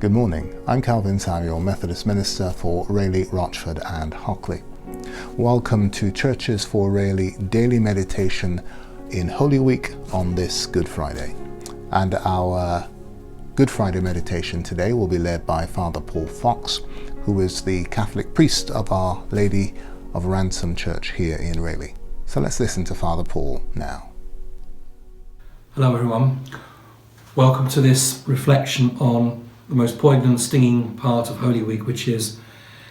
Good morning, I'm Calvin Samuel, Methodist minister for Rayleigh, Rochford and Hockley. Welcome to Churches for Rayleigh Daily Meditation in Holy Week on this Good Friday. And our Good Friday meditation today will be led by Father Paul Fox, who is the Catholic priest of Our Lady of Ransom Church here in Rayleigh. So let's listen to Father Paul now. Hello everyone. Welcome to this reflection on the most poignant, stinging part of Holy Week, which is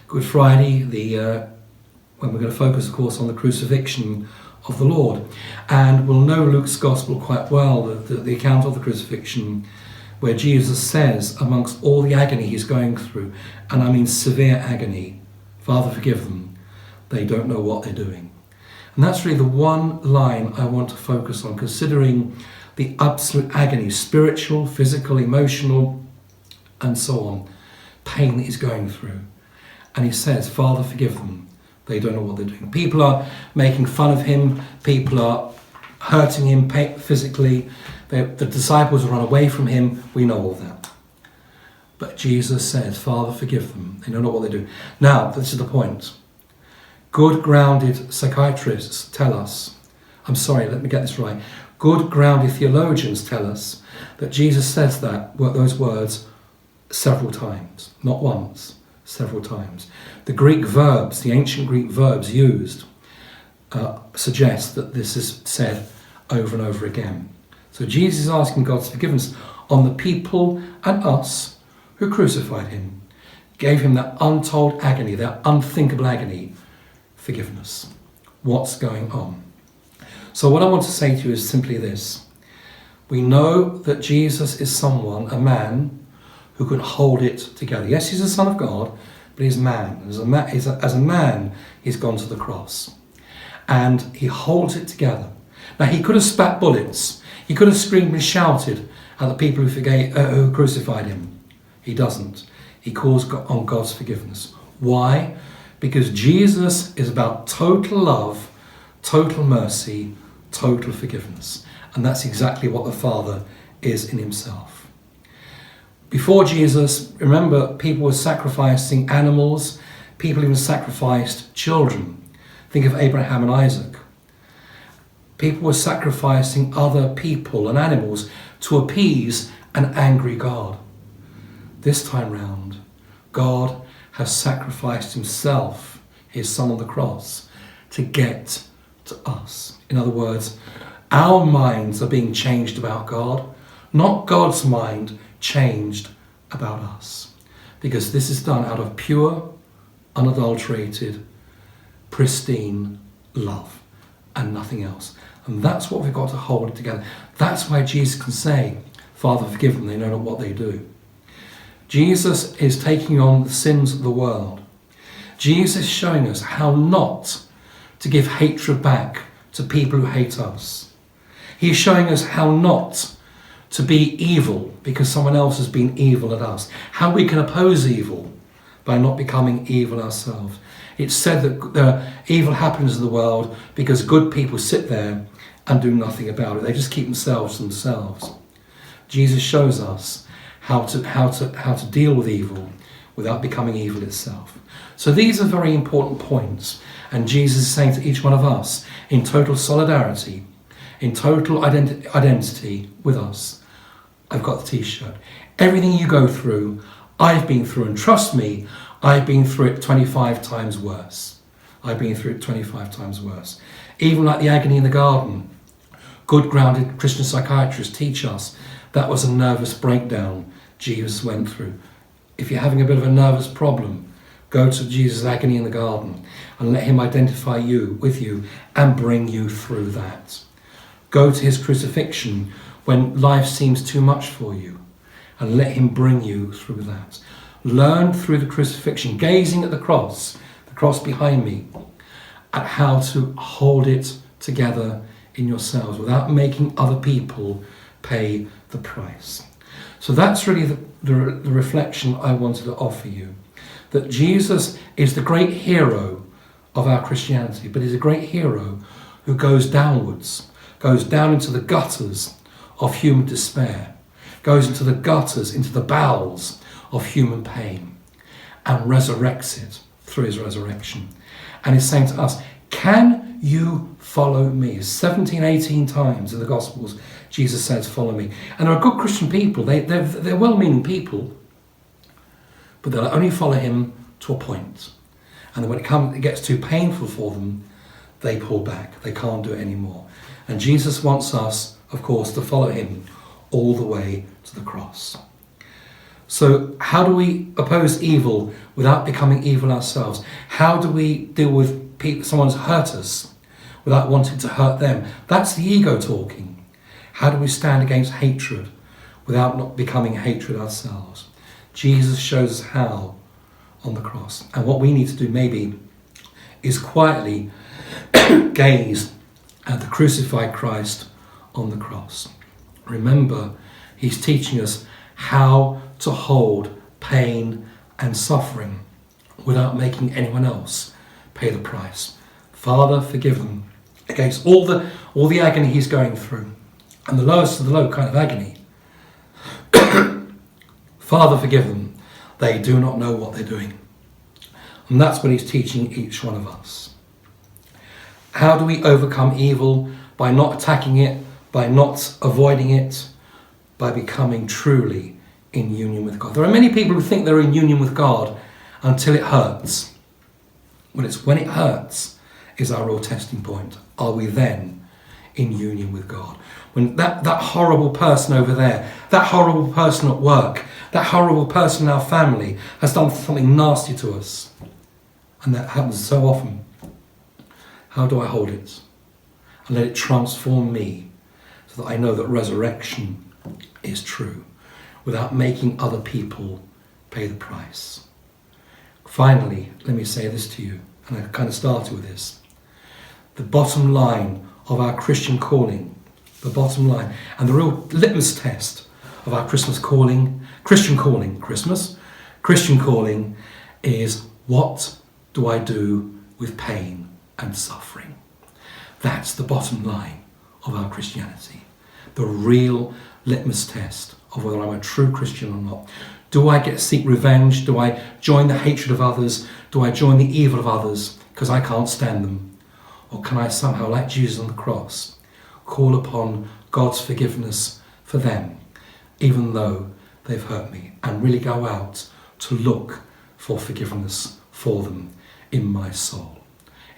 Good Friday, when we're going to focus, of course, on the crucifixion of the Lord. And we'll know Luke's Gospel quite well, the account of the crucifixion, where Jesus says, amongst all the agony he's going through, and I mean severe agony, Father, forgive them, they don't know what they're doing. And that's really the one line I want to focus on, considering the absolute agony, spiritual, physical, emotional, and so on, pain that he's going through. And he says, Father, forgive them, they don't know what they're doing. People are making fun of him, people are hurting him physically, the disciples run away from him, we know all that. But Jesus says, Father, forgive them, they don't know what they do. Now, this is the point. Good grounded psychiatrists tell us, let me get this right. Good grounded theologians tell us that Jesus says those words several times, not once, several times. The Greek verbs, the ancient Greek verbs used, suggest that this is said over and over again. So Jesus is asking God's forgiveness on the people and us who crucified him, gave him that untold agony, that unthinkable agony. Forgiveness. What's going on? So what I want to say to you is simply this. We know that Jesus is someone, a man, who can hold it together. Yes, he's the Son of God, but he's man. As a man, he's gone to the cross. And he holds it together. Now, he could have spat bullets. He could have screamed and shouted at the people who crucified him. He doesn't. He calls on God's forgiveness. Why? Because Jesus is about total love, total mercy, total forgiveness. And that's exactly what the Father is in himself. Before Jesus, remember, people were sacrificing animals. People even sacrificed children. Think of Abraham and Isaac. People were sacrificing other people and animals to appease an angry God. This time round, God has sacrificed himself, his Son on the cross, to get to us. In other words, our minds are being changed about God, not God's mind changed about us. Because this is done out of pure, unadulterated, pristine love and nothing else. And that's what we've got to hold together. That's why Jesus can say, Father, forgive them, they know not what they do. Jesus is taking on the sins of the world. Jesus is showing us how not to give hatred back to people who hate us. He's showing us how not to be evil because someone else has been evil at us. How we can oppose evil by not becoming evil ourselves. It's said that evil happens in the world because good people sit there and do nothing about it. They just keep themselves to themselves. Jesus shows us how to deal with evil without becoming evil itself. So these are very important points. And Jesus is saying to each one of us, in total solidarity, in total identity with us, I've got the t-shirt. Everything you go through, I've been through. And trust me, I've been through it 25 times worse. I've been through it 25 times worse. Even like the agony in the garden. Good grounded Christian psychiatrists teach us that was a nervous breakdown Jesus went through. If you're having a bit of a nervous problem, go to Jesus' agony in the garden and let him identify with you and bring you through that. Go to his crucifixion when life seems too much for you and let him bring you through that. Learn through the crucifixion, gazing at the cross behind me, at how to hold it together in yourselves without making other people pay the price. So that's really the reflection I wanted to offer you. That Jesus is the great hero of our Christianity, but he's a great hero who goes downwards, goes down into the gutters of human despair, goes into the gutters, into the bowels of human pain and resurrects it through his resurrection. And he's saying to us, can you follow me? 17, 18 times in the Gospels, Jesus says, follow me. And there are good Christian people. They're well-meaning people, but they'll only follow him to a point. And then when it gets too painful for them, they pull back. They can't do it anymore. And Jesus wants us, of course, to follow him all the way to the cross. So how do we oppose evil without becoming evil ourselves? How do we deal with people, someone's hurt us without wanting to hurt them? That's the ego talking. How do we stand against hatred without not becoming hatred ourselves? Jesus shows us how on the cross. And what we need to do maybe is quietly gaze at the crucified Christ on the cross. Remember, he's teaching us how to hold pain and suffering without making anyone else pay the price. Father, forgive them against all the agony he's going through, and the lowest of the low kind of agony. Father, forgive them. They do not know what they're doing. And that's what he's teaching each one of us. How do we overcome evil? By not attacking it, by not avoiding it, by becoming truly in union with God. There are many people who think they're in union with God until it hurts. Well, it's when it hurts is our real testing point. Are we then in union with God? When that horrible person over there, that horrible person at work, that horrible person in our family has done something nasty to us, and that happens so often, how do I hold it and let it transform me so that I know that resurrection is true without making other people pay the price? Finally, let me say this to you, and I kind of started with this. The bottom line of our Christian calling, the bottom line, and the real litmus test of our Christian calling is, what do I do with pain and suffering? That's the bottom line of our Christianity. The real litmus test of whether I'm a true Christian or not. Do I seek revenge? Do I join the hatred of others? Do I join the evil of others because I can't stand them? Or can I somehow, like Jesus on the cross, call upon God's forgiveness for them, even though they've hurt me, and really go out to look for forgiveness for them in my soul?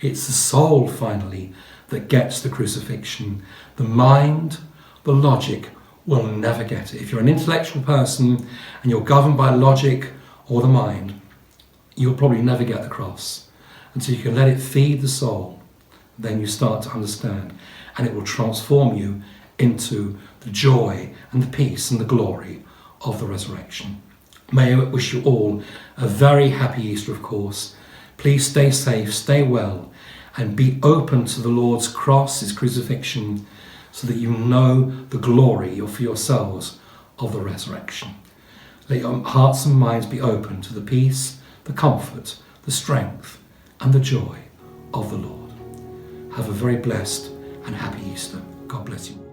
It's the soul, finally, that gets the crucifixion. The mind, the logic, will never get it. If you're an intellectual person and you're governed by logic or the mind, you'll probably never get the cross until you can let it feed the soul. Then you start to understand, and it will transform you into the joy and the peace and the glory of the resurrection. May I wish you all a very happy Easter, of course. Please stay safe, stay well, and be open to the Lord's cross, his crucifixion, so that you know the glory for yourselves of the resurrection. Let your hearts and minds be open to the peace, the comfort, the strength, and the joy of the Lord. Have a very blessed and happy Easter. God bless you.